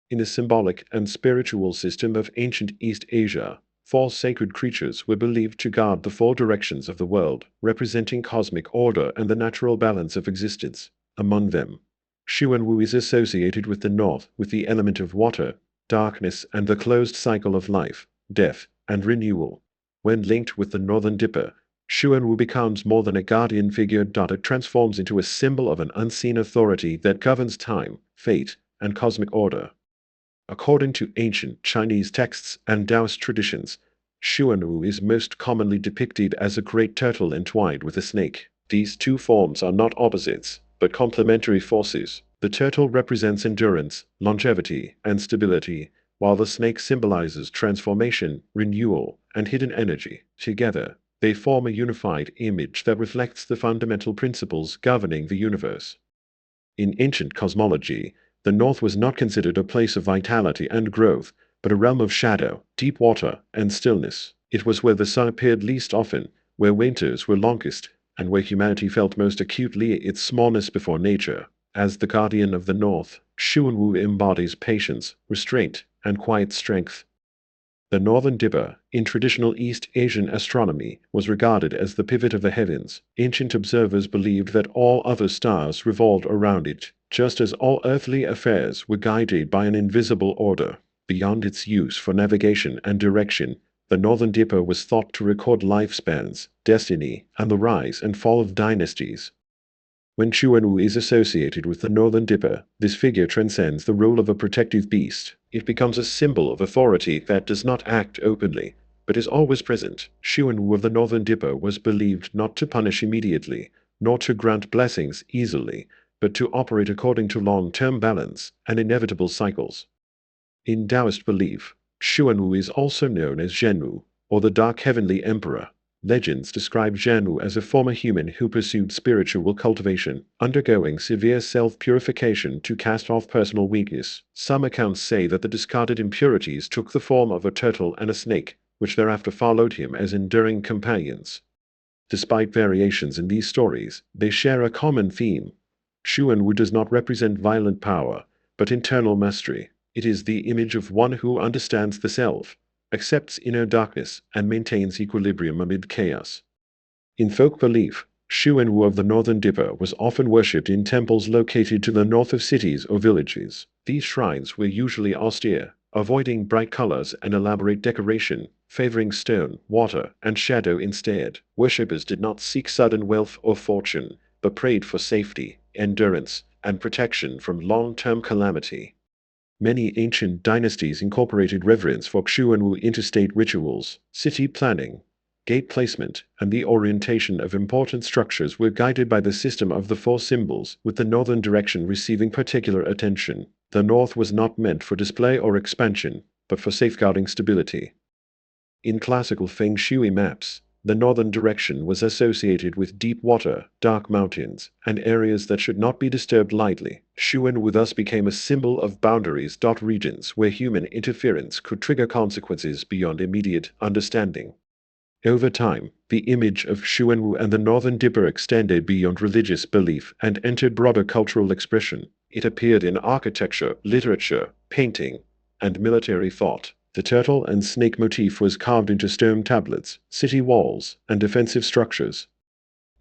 In the symbolic and spiritual system of ancient East Asia, four sacred creatures were believed to guard the four directions of the world, representing cosmic order and the natural balance of existence. Among them, Xuanwu is associated with the north, with the element of water, darkness, and the closed cycle of life, death, and renewal. When linked with the northern Dipper, Xuanwu becomes more than a guardian figure. It transforms into a symbol of an unseen authority that governs time, fate, and cosmic order. According to ancient Chinese texts and Daoist traditions, Xuanwu is most commonly depicted as a great turtle entwined with a snake. These two forms are not opposites, but complementary forces. The turtle represents endurance, longevity, and stability, while the snake symbolizes transformation, renewal, and hidden energy. Together, they form a unified image that reflects the fundamental principles governing the universe. In ancient cosmology, the North was not considered a place of vitality and growth, but a realm of shadow, deep water, and stillness. It was where the sun appeared least often, where winters were longest, and where humanity felt most acutely its smallness before nature. As the guardian of the North, Xuanwu embodies patience, restraint, and quiet strength. The northern Dipper, in traditional East Asian astronomy, was regarded as the pivot of the heavens. Ancient observers believed that all other stars revolved around it, just as all earthly affairs were guided by an invisible order. Beyond its use for navigation and direction, the northern Dipper was thought to record lifespans, destiny, and the rise and fall of dynasties. When Xuanwu is associated with the northern Dipper, this figure transcends the role of a protective beast. It becomes a symbol of authority that does not act openly, but is always present. Xuanwu of the northern Dipper was believed not to punish immediately, nor to grant blessings easily, but to operate according to long-term balance and inevitable cycles. In Daoist belief, Xuanwu is also known as Zhenwu, or the Dark Heavenly Emperor. Legends describe Xuanwu as a former human who pursued spiritual cultivation, undergoing severe self-purification to cast off personal weakness. Some accounts say that the discarded impurities took the form of a turtle and a snake, which thereafter followed him as enduring companions. Despite variations in these stories, they share a common theme. Xuanwu does not represent violent power, but internal mastery. It is the image of one who understands the self, accepts inner darkness, and maintains equilibrium amid chaos. In folk belief, Xuanwu of the northern Dipper was often worshipped in temples located to the north of cities or villages. These shrines were usually austere, avoiding bright colors and elaborate decoration, favoring stone, water, and shadow instead. Worshippers did not seek sudden wealth or fortune, but prayed for safety, endurance, and protection from long-term calamity. Many ancient dynasties incorporated reverence for Xuanwu into state rituals. City planning, gate placement, and the orientation of important structures were guided by the system of the four symbols, with the northern direction receiving particular attention. The north was not meant for display or expansion, but for safeguarding stability. In classical Feng Shui maps, the northern direction was associated with deep water, dark mountains, and areas that should not be disturbed lightly. Xuanwu thus became a symbol of boundaries. Regions where human interference could trigger consequences beyond immediate understanding. Over time, the image of Xuanwu and the northern Dipper extended beyond religious belief and entered broader cultural expression. It appeared in architecture, literature, painting, and military thought. The turtle and snake motif was carved into stone tablets, city walls, and defensive structures.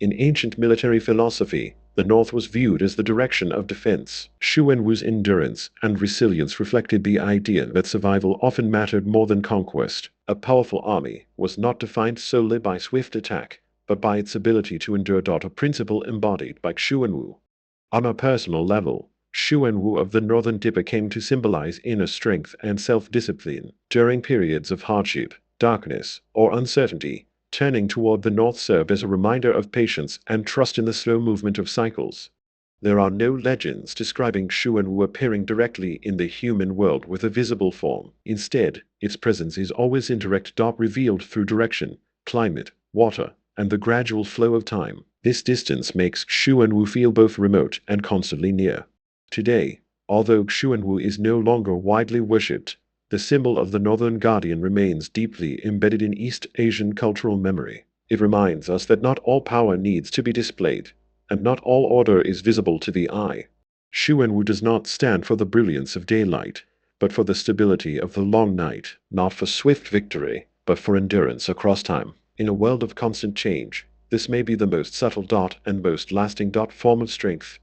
In ancient military philosophy, the north was viewed as the direction of defense. Xuanwu's endurance and resilience reflected the idea that survival often mattered more than conquest. A powerful army was not defined solely by swift attack, but by its ability to endure. A principle embodied by Xuanwu. On a personal level, Xuanwu of the northern Dipper came to symbolize inner strength and self-discipline. During periods of hardship, darkness, or uncertainty, turning toward the north served as a reminder of patience and trust in the slow movement of cycles. There are no legends describing Xuanwu appearing directly in the human world with a visible form. Instead, its presence is always indirect. Revealed through direction, climate, water, and the gradual flow of time. This distance makes Xuanwu feel both remote and constantly near. Today, although Xuanwu is no longer widely worshipped, the symbol of the Northern Guardian remains deeply embedded in East Asian cultural memory. It reminds us that not all power needs to be displayed, and not all order is visible to the eye. Xuanwu does not stand for the brilliance of daylight, but for the stability of the long night, not for swift victory, but for endurance across time. In a world of constant change, this may be the most subtle and most lasting form of strength.